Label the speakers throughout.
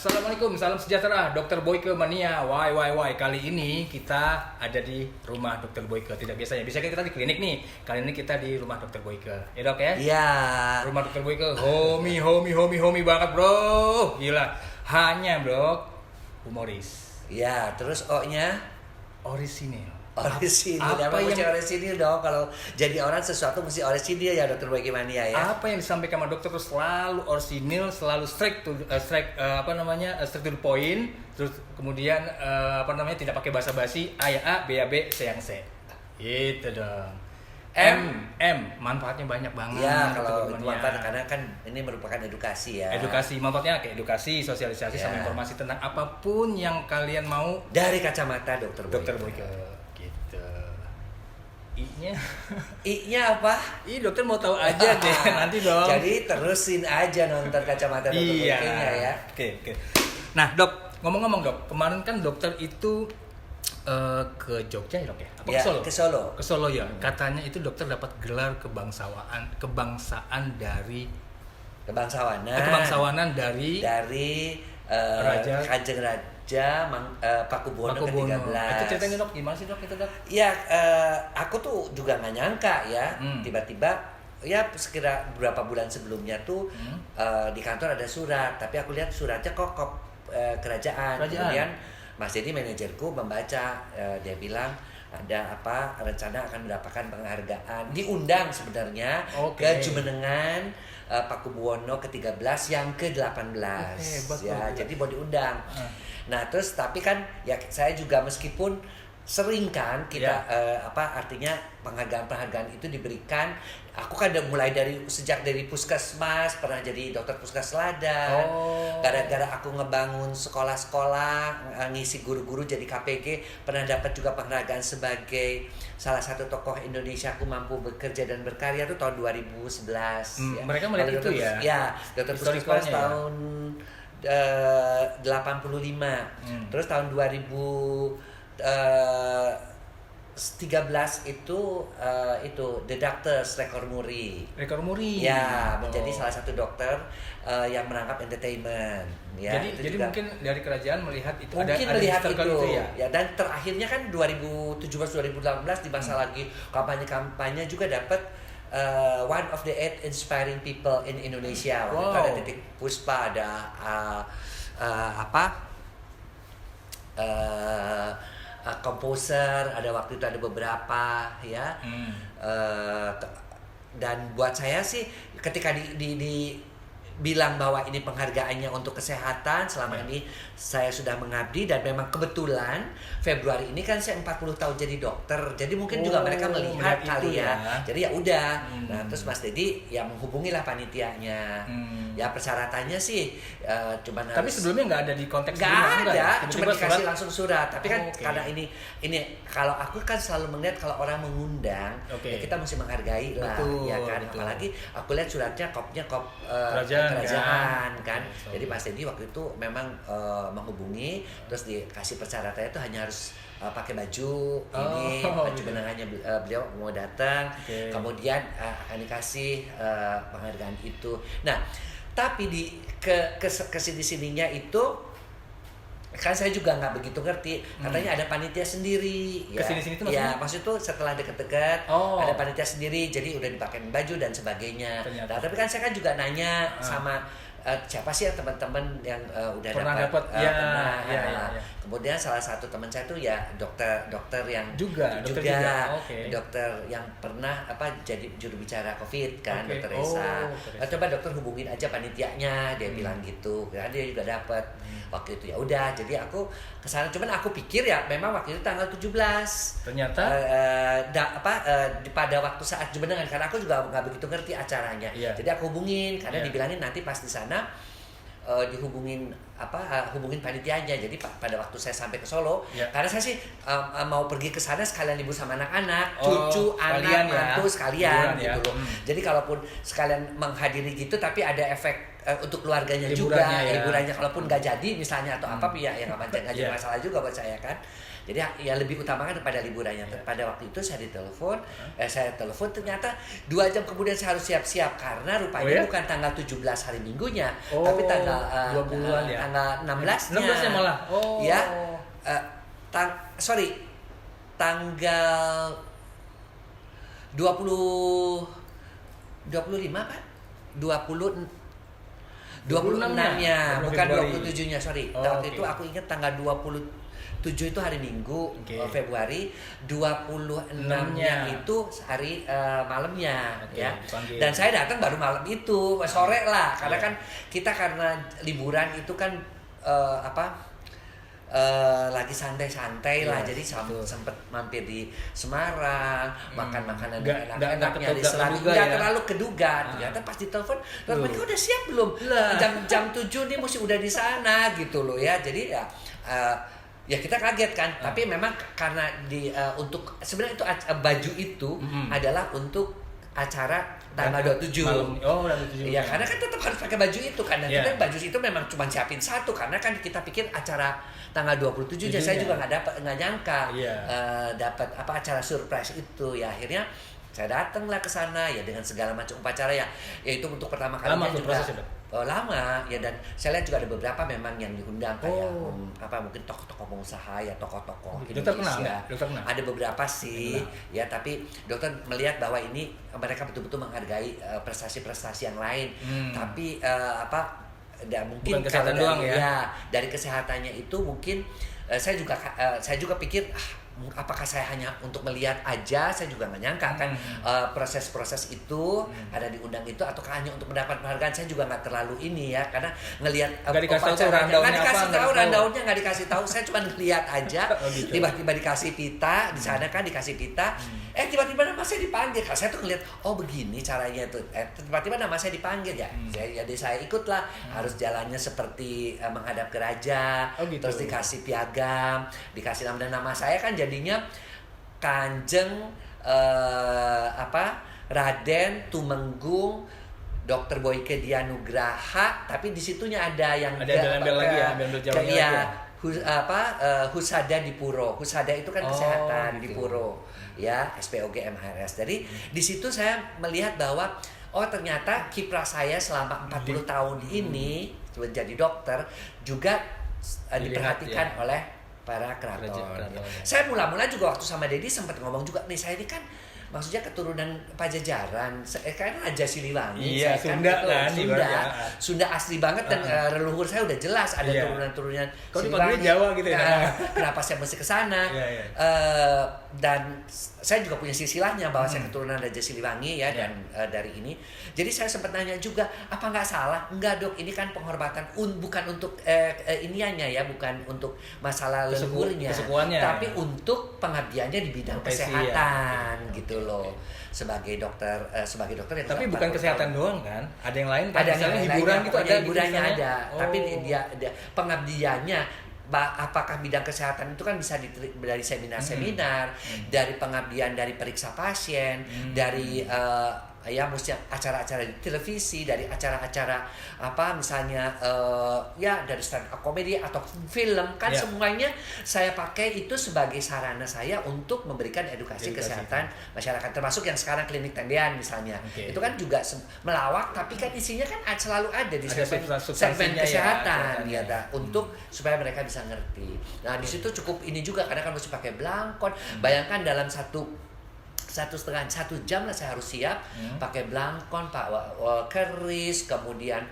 Speaker 1: Assalamualaikum, salam sejahtera, Dr. Boyke Mania. Why. Kali ini kita ada di rumah Dr. Boyke. Tidak biasanya kita di klinik nih. Kali ini kita di rumah Dr. Boyke. Ya dok ya?
Speaker 2: Iya.
Speaker 1: Rumah Dr. Boyke, homie banget bro. Gila, hanya bro, humoris.
Speaker 2: Iya, terus O-nya?
Speaker 1: Orisinil.
Speaker 2: Orisinil.
Speaker 1: Apa
Speaker 2: Mesti
Speaker 1: yang
Speaker 2: orisinil dong. Kalau jadi orang sesuatu mesti orisinil ya Dr. Boyke Mania ya.
Speaker 1: Apa yang disampaikan sama dokter terus selalu orisinil, selalu straight to straight to the point, terus kemudian tidak pakai basa-basi, A ya A, B ya B, C yang C. Itu dong. M manfaatnya banyak banget.
Speaker 2: Ya, kalau itu manfaat karena kan ini merupakan edukasi ya.
Speaker 1: Edukasi, manfaatnya kayak edukasi, sosialisasi sama informasi tentang apapun yang kalian mau
Speaker 2: dari kacamata Dr.
Speaker 1: Boyke. Gitu. I-nya
Speaker 2: apa?
Speaker 1: Dokter mau tahu aja deh nanti dong.
Speaker 2: Jadi terusin aja nonton kacamata Dr. Boyke-nya ya.
Speaker 1: Oke. Nah, Dok, ngomong-ngomong Dok, kemarin kan dokter itu ke Jogja ya dok ya? Apa
Speaker 2: ya,
Speaker 1: ke Solo? Ke Solo ya. Katanya itu dokter dapat gelar kebangsawanan dari
Speaker 2: Kanjeng Raja Pakubuwono ke-13.
Speaker 1: Itu ceritanya dok, gimana sih dok itu dok?
Speaker 2: Ya, aku tuh juga nggak nyangka ya, tiba-tiba ya sekira beberapa bulan sebelumnya tuh di kantor ada surat, tapi aku lihat suratnya kok kerajaan. Kemudian Mas Dedi manajerku membaca, dia bilang ada rencana akan mendapatkan penghargaan, diundang sebenarnya ke Jumenengan Pakubuwono ke-13 yang ke-18 ya, jadi mau diundang. Nah terus tapi kan ya saya juga meskipun sering kan kita artinya penghargaan itu diberikan. Aku kan udah mulai sejak dari puskesmas, pernah jadi dokter puskes ladang. Gara-gara aku ngebangun sekolah-sekolah, ngisi guru-guru jadi KPG, pernah dapat juga penghargaan sebagai salah satu tokoh Indonesia aku mampu bekerja dan berkarya tuh tahun 2011 ya.
Speaker 1: Mereka melihat itu ya.
Speaker 2: Ya, dokter puskes tahun 85. Terus tahun 2013 itu The Doctors rekor muri. Ya, menjadi salah satu dokter yang merangkap entertainment ya.
Speaker 1: Jadi mungkin dari kerajaan melihat itu
Speaker 2: mungkin
Speaker 1: ada
Speaker 2: melihat
Speaker 1: itu
Speaker 2: ya. Dan terakhirnya kan 2017-2018 di masa lagi kampanye juga dapat one of the 8 inspiring people in Indonesia. Waktu itu ada Titik Puspa, ada komposer, ada waktu itu ada beberapa ya. Dan buat saya sih ketika bilang bahwa ini penghargaannya untuk kesehatan, selama ini saya sudah mengabdi dan memang kebetulan Februari ini kan saya 40 tahun jadi dokter, jadi mungkin juga mereka melihat kali ya. Jadi ya udah. Nah terus Mas Dedi ya menghubungilah panitianya. Ya persyaratannya sih cuma
Speaker 1: tapi sebelumnya nggak ada di konteks
Speaker 2: nggak ada, cuma dikasih langsung surat. Tapi kan karena ini kalau aku kan selalu melihat kalau orang mengundang ya kita mesti menghargai lah. Ya kan. Apalagi aku lihat suratnya kopnya kop kerajaan kan. Jadi Mas Dedi waktu itu memang menghubungi, terus dikasih persyaratannya itu hanya harus pakai baju baju benangannya beliau mau datang. Kemudian akan dikasih penghargaan itu. Nah tapi kesini-sininya itu kan saya juga nggak begitu ngerti, katanya ada panitia sendiri ya.
Speaker 1: Kesini-sini itu maksudnya?
Speaker 2: Ya maksud itu setelah deket-deket ada panitia sendiri, jadi udah dipakein baju dan sebagainya. Nah tapi kan saya kan juga nanya sama siapa sih yang teman-teman yang udah dapat kemudian salah satu teman saya tuh ya dokter yang juga dokter yang pernah jadi juru bicara COVID kan, Dokter Esa. Coba dokter hubungin aja panitianya, dia bilang gitu. Karena dia juga dapat waktu itu. Ya udah, jadi aku kesana. Cuman aku pikir ya memang waktu itu tanggal 17.
Speaker 1: Ternyata
Speaker 2: pada waktu saat Jumenengan, karena aku juga nggak begitu ngerti acaranya. Jadi aku hubungin karena dibilangin nanti pas di sana hubungin panitianya. Jadi pada waktu saya sampai ke Solo, karena saya sih mau pergi ke sana sekalian libur sama anak-anak, cucu, anak, mantu sekalian gitu loh. Jadi kalaupun sekalian menghadiri gitu, tapi ada efek untuk keluarganya juga, liburannya kalaupun nggak jadi misalnya atau apa ya nggak jadi masalah juga buat saya kan. Jadi ya lebih utamakan daripada liburannya. Pada waktu itu saya ditelepon, saya telepon ternyata 2 jam kemudian saya harus siap-siap karena rupanya bukan tanggal 17 hari Minggunya, tapi tanggal tanggal 16-nya.
Speaker 1: 16-nya malah.
Speaker 2: Ya. Tanggal 25 Pak? 26-nya, bukan 27-nya, sorry. Waktu itu aku ingat tanggal 27 itu hari Minggu, Februari, 26-nya itu hari malamnya, ya. Dan saya datang baru malam itu, sore lah, karena kan kita karena liburan itu kan lagi santai-santai lah, jadi sempet mampir di Semarang, makan makanan enak-enaknya di Semarang, nggak terlalu keduga. Ternyata pas ditelepon, ini udah siap belum? Jam 7 nih mesti udah di sana gitu loh ya. Jadi ya kita kaget kan. Tapi memang karena untuk sebenarnya itu baju itu adalah untuk acara tanggal 27. Ya karena kan tetap harus pakai baju itu kan. Dan kita baju itu memang cuma siapin satu karena kan kita pikir acara tanggal 27 saya juga nggak nyangka dapat acara surprise itu. Ya akhirnya saya datanglah ke sana ya dengan segala macam upacara ya itu untuk pertama kalinya juga lama ya, dan saya lihat juga ada beberapa memang yang diundang kayak mungkin tokoh-tokoh pengusaha ya, tokoh-tokoh Indonesia. Ada beberapa sih ya, tapi dokter melihat bahwa ini mereka betul-betul menghargai prestasi-prestasi yang lain. Tapi mungkin
Speaker 1: bukan kesehatan doang ya.
Speaker 2: Dari kesehatannya itu mungkin saya juga pikir apakah saya hanya untuk melihat aja, saya juga nggak nyangka kan proses-proses itu ada di undang itu, ataukah hanya untuk mendapat penghargaan. Saya juga nggak terlalu ini ya, karena ngelihat
Speaker 1: nggak dikasih
Speaker 2: tahu, saya cuma ngelihat aja. Tiba-tiba dikasih pita di sana kan, dikasih pita, tiba-tiba nama saya dipanggil. Saya tuh ngelihat begini caranya tuh, tiba-tiba nama saya dipanggil ya. Jadi saya ikutlah, harus jalannya seperti menghadap ke raja, terus dikasih piagam, dikasih nama, dan nama saya kan jadinya Kanjeng Raden Tumenggung Dr. Boyke Dianugraha, tapi di situnya ada yang
Speaker 1: embel-embel lagi ya, embel Jawanya
Speaker 2: Husada Dipuro. Husada itu kan kesehatan Dipuro ya, SPOG MHRS. Jadi di situ saya melihat bahwa ternyata kiprah saya selama 40 tahun ini menjadi dokter juga diperhatikan oleh para keraton. Saya mula-mula juga waktu sama Dedi sempat ngomong juga, nih saya ini kan maksudnya keturunan Pajajaran, kan Raja Siliwangi.
Speaker 1: Iya, Sunda kan,
Speaker 2: Sunda asli banget, dan leluhur saya udah jelas ada turunan-turunan
Speaker 1: Siliwangi. Jawa gitu ya.
Speaker 2: Kenapa saya mesti ke sana? Dan saya juga punya silsilahnya bahwa saya keturunan Raja Siliwangi ya, dan dari ini. Jadi saya sempat nanya juga, apa nggak salah? Enggak dok, ini kan penghormatan bukan untuk iniannya ya, bukan untuk masalah leluhurnya, tapi untuk pengabdiannya di bidang kesehatan gitu loh. Sebagai dokter yang
Speaker 1: tapi bukan kesehatan doang kan, ada yang lain kan,
Speaker 2: ada yang
Speaker 1: hiburan gitu, ada
Speaker 2: hiburannya ada. Tapi dia pengabdiannya apakah bidang kesehatan itu kan bisa dari seminar-seminar, dari pengabdian, dari periksa pasien, dari mesti acara-acara di televisi, dari acara-acara misalnya dari stand up comedy atau film kan, semuanya saya pakai itu sebagai sarana saya untuk memberikan edukasi kesehatan masyarakat, termasuk yang sekarang klinik tendean misalnya. Itu kan juga melawak, tapi kan isinya kan selalu ada di segmen kesehatan untuk supaya mereka bisa ngerti. Nah di situ cukup ini juga, karena kan mesti pakai belangkon. Bayangkan dalam 1,5 jam lah saya harus siap pakai belangkon, keris, kemudian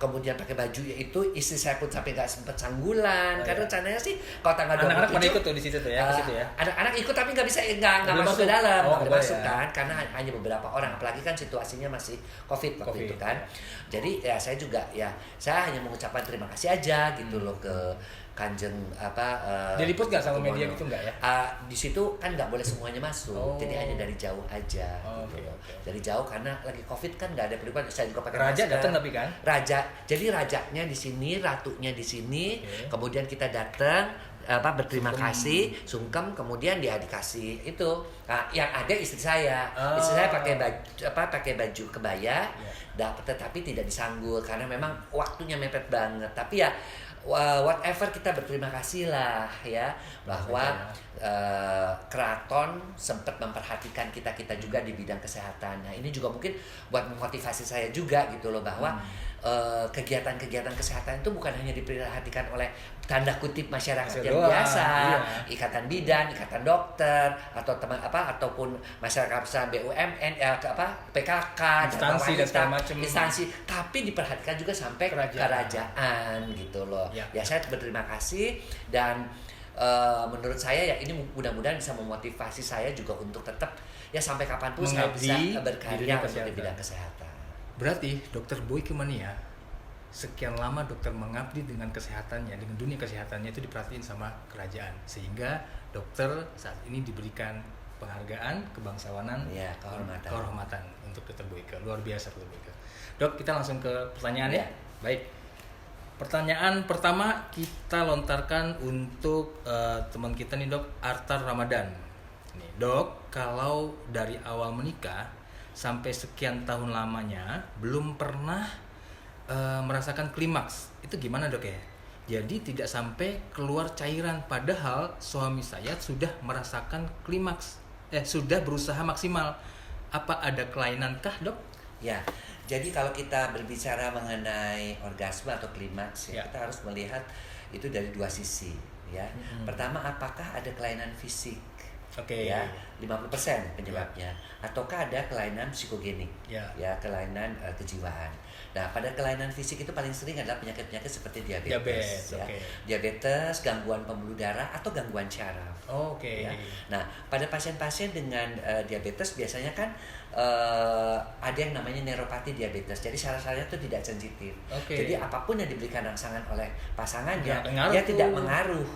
Speaker 2: kemudian pakai baju itu. Istri saya pun sampai nggak sempet sanggulan, karena rencananya sih kalau tanggal 27
Speaker 1: anak-anak pada ikut tuh di situ tuh ya,
Speaker 2: anak-anak ikut tapi nggak masuk ke dalam, nggak masuk kan, karena hanya beberapa orang, apalagi kan situasinya masih COVID waktu itu kan. Jadi ya saya juga saya hanya mengucapkan terima kasih aja gitu loh ke Kanjeng
Speaker 1: diliput nggak sama media gitu nggak ya?
Speaker 2: Di situ kan nggak boleh semuanya masuk, jadi hanya dari jauh aja. Dari jauh karena lagi COVID kan nggak ada peliputan. Saya juga pakai
Speaker 1: raja
Speaker 2: masker.
Speaker 1: Datang tapi kan?
Speaker 2: Jadi rajanya di sini, ratunya di sini, kemudian kita datang berterima kasih, sungkem, kemudian dia dikasih itu. Nah, yang ada istri saya. Istri saya pakai baju kebaya, tetapi tidak disanggul karena memang waktunya mepet banget. Tapi ya whatever, kita berterima kasih lah ya bahwa keraton sempat memperhatikan kita juga di bidang kesehatan. Nah ini juga mungkin buat memotivasi saya juga gitu loh, bahwa kegiatan-kegiatan kesehatan itu bukan hanya diperhatikan oleh tanda kutip masyarakat yang biasa, ikatan bidan, ikatan dokter, atau ataupun masyarakat besar BUMN, PKK,
Speaker 1: instansi dan segala macam,
Speaker 2: instansi, tapi diperhatikan juga sampai kerajaan gitu loh. Ya saya berterima kasih, dan menurut saya ya ini mudah-mudahan bisa memotivasi saya juga untuk tetap ya sampai kapanpun saya bisa berkarya untuk di bidang kesehatan.
Speaker 1: Berarti Dokter Boy Kimania sekian lama dokter mengabdi dengan kesehatannya, dengan dunia kesehatannya itu diperhatiin sama kerajaan, sehingga dokter saat ini diberikan penghargaan kebangsawanan, kehormatan untuk Dokter Boyke. Luar biasa Dokter Boyke. Dok, kita langsung ke pertanyaan ya. Baik. Pertanyaan pertama kita lontarkan untuk teman kita nih Dok, Arthur Ramadan. Nih, Dok, kalau dari awal menikah sampai sekian tahun lamanya belum pernah merasakan klimaks, itu gimana Dok ya? Jadi tidak sampai keluar cairan, padahal suami saya sudah merasakan klimaks, sudah berusaha maksimal. Apa ada kelainankah Dok?
Speaker 2: Ya, jadi kalau kita berbicara mengenai orgasme atau klimaks ya, kita harus melihat itu dari dua sisi ya. Pertama, apakah ada kelainan fisik? Ya, 50% penyebabnya, ataukah ada kelainan psikogenik, ya kelainan kejiwaan. Nah, pada kelainan fisik itu paling sering adalah penyakit-penyakit seperti diabetes, diabetes, gangguan pembuluh darah atau gangguan syaraf. Ya. Nah, pada pasien-pasien dengan diabetes biasanya kan ada yang namanya neuropati diabetes. Jadi saraf-sarafnya itu tidak sensitif. Jadi apapun yang diberikan rangsangan oleh pasangannya, dia tidak mengaruh,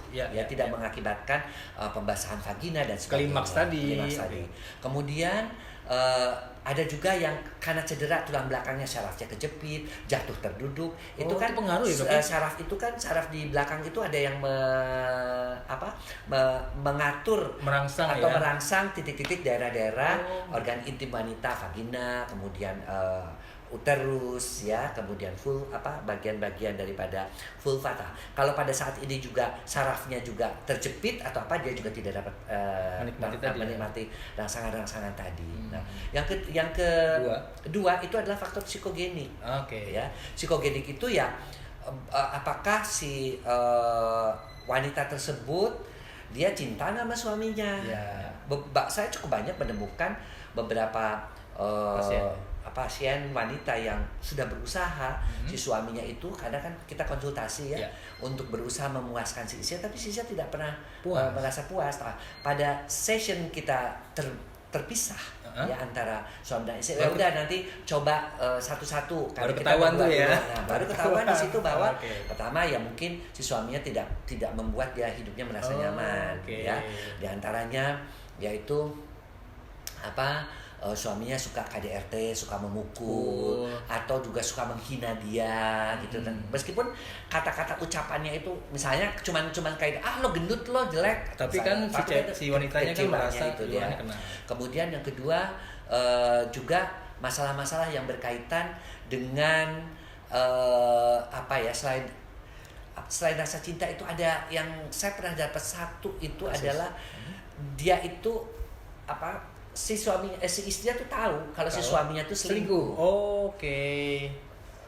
Speaker 2: tidak mengakibatkan pembasahan vagina dan sebagainya.
Speaker 1: Klimaks tadi.
Speaker 2: Kemudian ada juga yang karena cedera tulang belakangnya, sarafnya kejepit, jatuh terduduk. Itu kan
Speaker 1: pengaruh ya,
Speaker 2: saraf itu kan, saraf di belakang itu ada yang mengatur, merangsang titik-titik daerah-daerah organ intim wanita, vagina, kemudian uterus ya, kemudian bagian-bagian daripada vulva. Kalau pada saat ini juga sarafnya juga terjepit atau dia juga tidak dapat menikmati rangsangan-rangsangan tadi. Nah, yang kedua itu adalah faktor psikogenik. Ya, psikogenik itu ya apakah si wanita tersebut dia cinta sama suaminya. Saya cukup banyak menemukan beberapa pasien wanita yang sudah berusaha, si suaminya itu kadang kan kita konsultasi untuk berusaha memuaskan si istri, tapi si istri tidak pernah merasa puas. Nah, pada session kita terpisah ya antara suami dan istri. Udah nanti coba satu-satu.
Speaker 1: Baru ketahuan tuh ya.
Speaker 2: Nah, baru ketahuan di situ bahwa pertama ya mungkin si suaminya tidak membuat dia hidupnya merasa nyaman ya. Di antaranya yaitu suaminya suka KDRT, suka memukul, atau juga suka menghina dia gitu. Dan meskipun kata-kata ucapannya itu misalnya cuman kayak lo gendut, lo jelek,
Speaker 1: tapi kan si wanitanya kan merasa itu dia.
Speaker 2: Kemudian yang kedua juga masalah-masalah yang berkaitan dengan selain rasa cinta itu ada yang saya pernah dapat satu itu adalah dia itu si istrinya tuh tahu kalau si suaminya tuh selingkuh.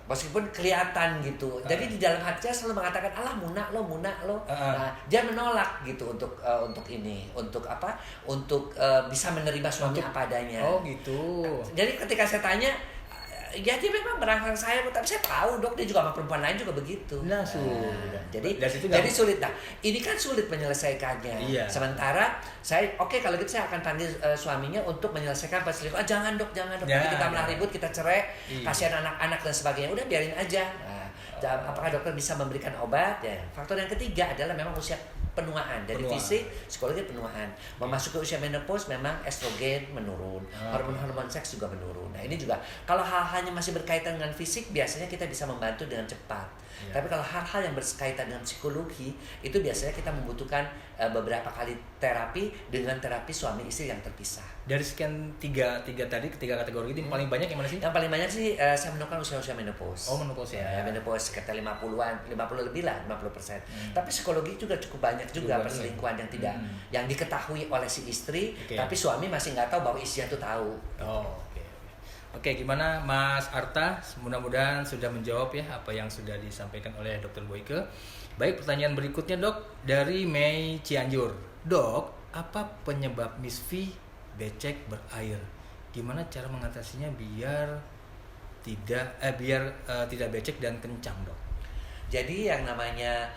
Speaker 2: Meskipun kelihatan gitu. Jadi di dalam hatinya selalu mengatakan, "Alah muna lo." Nah, dia menolak gitu untuk bisa menerima suami apa adanya. Jadi ketika saya tanya, ya dia memang merangsang saya, tapi saya tahu Dok, dia juga sama perempuan lain juga begitu. Jadi sulit. Nah, ini kan sulit menyelesaikannya. Sementara saya kalau gitu saya akan panggil suaminya untuk menyelesaikan perselingkuhan. Jangan Dok. Nanti kita malah ribut, kita cerai, kasihan anak-anak dan sebagainya. Udah biarin aja. Nah, apakah dokter bisa memberikan obat? Ya. Faktor yang ketiga adalah memang usia penuaan dari
Speaker 1: Penuaan.
Speaker 2: fisik, psikologi penuaan. Memasuki usia menopause memang estrogen menurun, hormon-hormon seks juga menurun. Nah ini juga kalau hal-halnya masih berkaitan dengan fisik biasanya kita bisa membantu dengan cepat. Tapi kalau hal-hal yang berkaitan dengan psikologi itu biasanya kita membutuhkan beberapa kali terapi dengan terapi suami istri yang terpisah.
Speaker 1: Dari sekian tiga kategori itu yang paling banyak yang mana sih?
Speaker 2: Yang paling banyak sih saya menemukan usia-usia menopause.
Speaker 1: Oh, menopause ya.
Speaker 2: Menopause sekitar 50-an, 50 lebih lah, 50%. Tapi psikologi juga cukup banyak juga perselingkuhan yang tidak yang diketahui oleh si istri, tapi suami masih nggak tahu bahwa istrinya tuh tahu.
Speaker 1: Oh, Oke, gimana Mas Arta? Mudah-mudahan sudah menjawab ya apa yang sudah disampaikan oleh Dr. Boyke. Baik, pertanyaan berikutnya Dok dari Mei Cianjur. Dok, apa penyebab Miss V becek berair? Gimana cara mengatasinya biar tidak becek dan kencang, Dok?
Speaker 2: Jadi yang namanya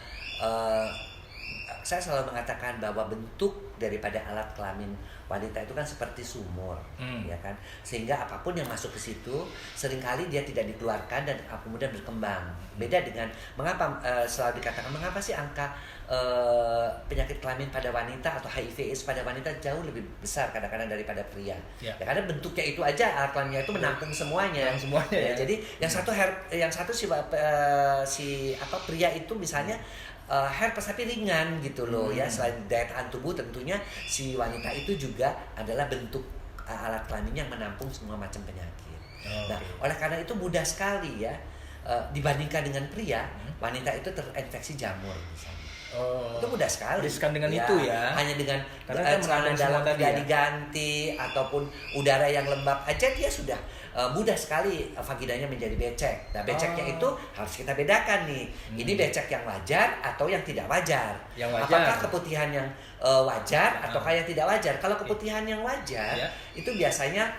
Speaker 2: saya selalu mengatakan bahwa bentuk daripada alat kelamin wanita itu kan seperti sumur, ya kan, sehingga apapun yang masuk ke situ seringkali dia tidak dikeluarkan dan kemudian berkembang. Beda dengan mengapa selalu dikatakan mengapa sih angka penyakit kelamin pada wanita atau HIV/AIDS pada wanita jauh lebih besar kadang-kadang daripada pria. Ya karena bentuknya itu aja alat kelaminnya itu menampung semuanya. Ya. Jadi yang satu si pria itu misalnya herpes tapi ringan gitu loh ya. Selain daya tahan tubuh tentunya si wanita itu juga adalah bentuk alat kelamin yang menampung semua macam penyakit. Nah, oleh karena itu mudah sekali ya dibandingkan dengan pria, wanita itu terinfeksi jamur misalnya. Itu mudah sekali.
Speaker 1: Riskan dengan itu ya.
Speaker 2: Hanya dengan
Speaker 1: celana
Speaker 2: dalam tidak diganti ataupun udara yang lembab aja dia sudah mudah sekali vaginanya menjadi becek. Nah, beceknya itu harus kita bedakan nih. Ini becek yang wajar atau yang tidak wajar. Apakah keputihan yang wajar ataukah yang tidak wajar? Kalau keputihan yang wajar itu biasanya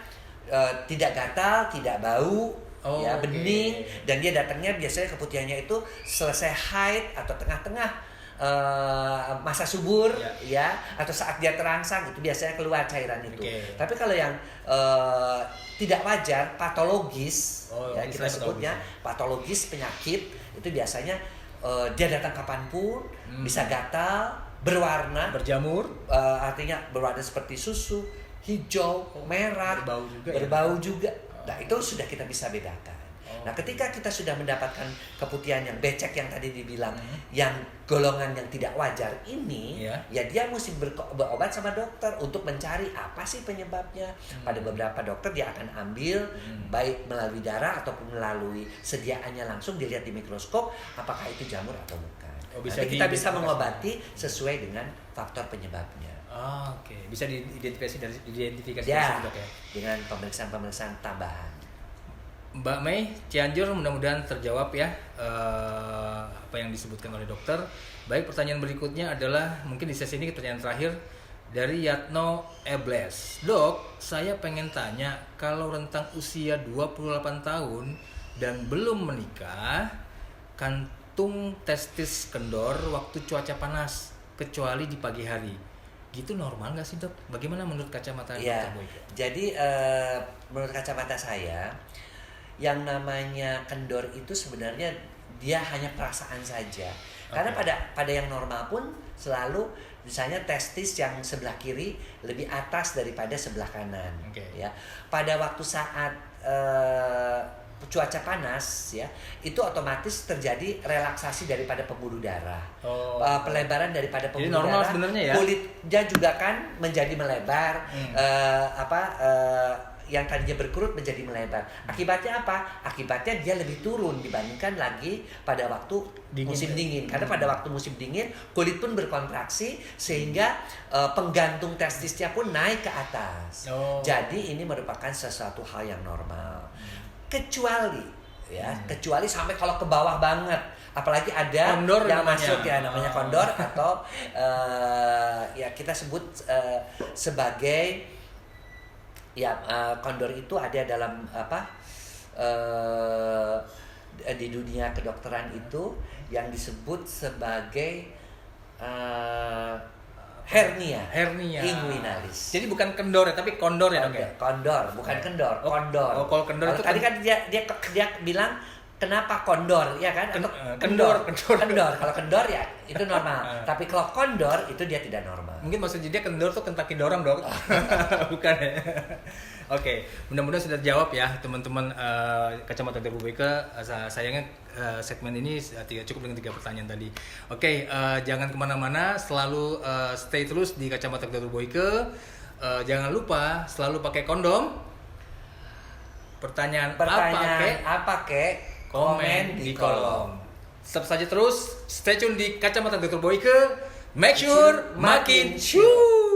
Speaker 2: tidak gatal, tidak bau, bening, dan dia datangnya biasanya keputihannya itu selesai haid atau tengah-tengah masa subur atau saat dia terangsang itu biasanya keluar cairan itu. Tapi kalau yang tidak wajar, patologis kita sebutnya patologis penyakit itu biasanya dia datang kapanpun, bisa gatal, berwarna,
Speaker 1: berjamur,
Speaker 2: artinya berwarna seperti susu, hijau, merah, berbau juga. Nah itu sudah kita bisa bedakan. Nah, ketika kita sudah mendapatkan keputihan yang becek yang tadi dibilang, yang golongan yang tidak wajar ini, ya dia mesti berobat sama dokter untuk mencari apa sih penyebabnya. Pada beberapa dokter dia akan ambil baik melalui darah ataupun melalui sediaannya langsung dilihat di mikroskop apakah itu jamur atau bukan. Nanti kita bisa mengobati sesuai dengan faktor penyebabnya.
Speaker 1: Bisa diidentifikasi
Speaker 2: ya, dengan pemeriksaan tambahan.
Speaker 1: Mbak Mei Cianjur, mudah-mudahan terjawab ya apa yang disebutkan oleh dokter. Baik, pertanyaan berikutnya adalah mungkin di sesi ini pertanyaan terakhir dari Yatno Ebles. Dok, saya pengen tanya, kalau rentang usia 28 tahun dan belum menikah, kantung testis kendor waktu cuaca panas kecuali di pagi hari. Gitu normal nggak sih, Dok? Bagaimana menurut kacamata Dr. Boyke?
Speaker 2: Jadi menurut kacamata saya, yang namanya kendor itu sebenarnya dia hanya perasaan saja. Karena pada yang normal pun selalu misalnya testis yang sebelah kiri lebih atas daripada sebelah kanan. Ya. Pada waktu saat cuaca panas ya, itu otomatis terjadi relaksasi daripada pembuluh darah. Pelebaran daripada pembuluh darah.
Speaker 1: Ya?
Speaker 2: Kulitnya juga kan menjadi melebar. Yang tadinya berkerut menjadi melebar. Akibatnya apa? Akibatnya dia lebih turun dibandingkan lagi pada waktu musim dingin. Karena pada waktu musim dingin kulit pun berkontraksi sehingga penggantung testisnya pun naik ke atas. Jadi ini merupakan sesuatu hal yang normal. Kecuali sampai kalau ke bawah banget. Apalagi ada
Speaker 1: kondor
Speaker 2: yang
Speaker 1: namanya.
Speaker 2: Masuk ya namanya kondor atau ya kita sebut sebagai kondor itu ada dalam di dunia kedokteran itu yang disebut sebagai hernia inguinalis.
Speaker 1: Jadi bukan kendor ya, tapi kondor ya, Dok ya?
Speaker 2: Kondor, bukan kendor, kondor.
Speaker 1: Kalau kendor itu
Speaker 2: tadi kan dia bilang kenapa kondor ya kan? Atau
Speaker 1: Kendor.
Speaker 2: Kalau kendor ya itu normal. Tapi kalau kondor itu dia tidak normal.
Speaker 1: Mungkin maksudnya dia kendor tuh Kentucky dorong dong. Bukan ya. Oke, mudah-mudahan sudah jawab ya teman-teman Kacamata Turbo Boyke. Sayangnya segmen ini cukup dengan 3 pertanyaan tadi. Oke, jangan kemana-mana, selalu stay terus di Kacamata Turbo Boyke. Jangan lupa selalu pakai kondom. Pertanyaan
Speaker 2: apa kek? Komen di kolom.
Speaker 1: Tetap saja terus stay tune di Kacamata Dr. Boyke. Make sure makin sure.